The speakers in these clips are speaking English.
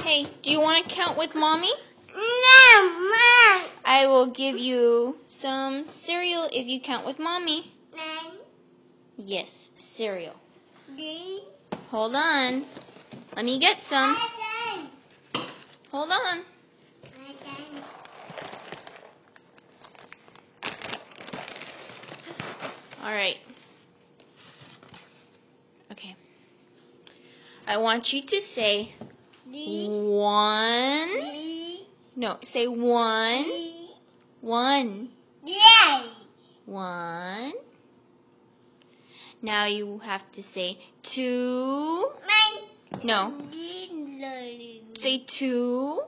Hey, do you want to count with Mommy? No, Mom. I will give you some cereal if you count with Mommy. Yes, cereal. Hold on. Let me get some. Hold on. All right. Okay. I want you to say one. No, say one. One. One. Now you have to say two. No. Say two.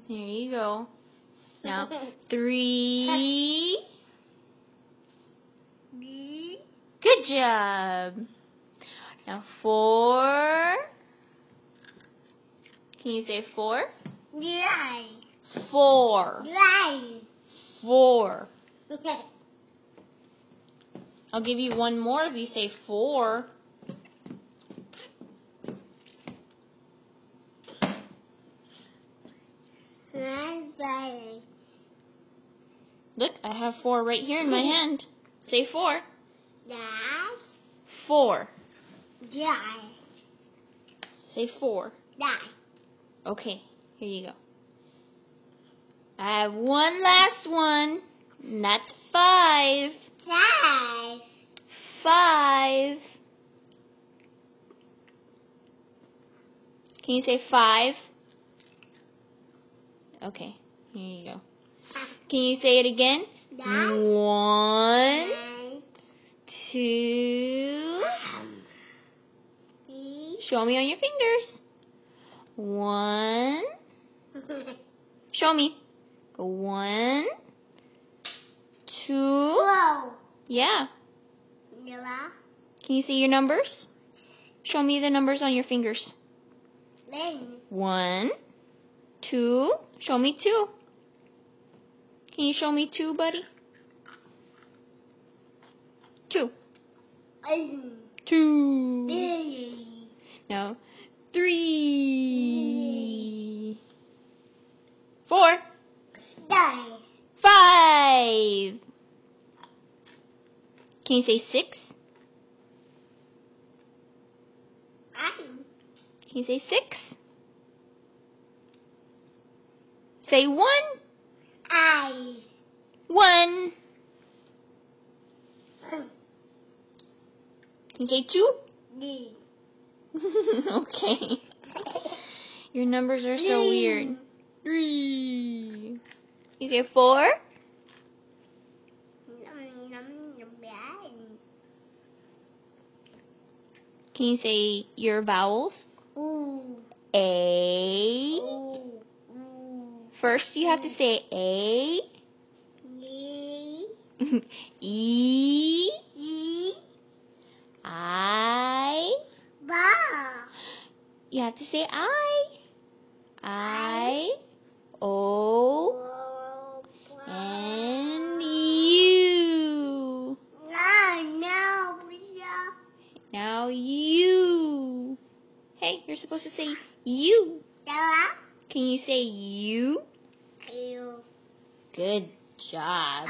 There you go. Now three. Good job. Now four. Can you say four? Four. Four. I'll give you one more if you say four. Look, I have four right here in my hand. Say four. Four. Say four. Okay, here you go. I have one last one, and that's five. Five. Can you say five? Okay, here you go. Can you say it again? One, two. Show me on your fingers. One. Show me. Go one, two. Yeah. Can you see your numbers? Show me the numbers on your fingers. One, two. Show me two. Can you show me two, buddy? Two. Two. Now, three. Four. Five. Can you say six? Can you say six? Say one. One. Can you say two? Okay. Your numbers are so weird. Three. Can you say four? Can you say your vowels? A. First you have to say A. E. I. You have to say I. O. And U. Now you. Hey, you're supposed to say you. Can you say you? Good job.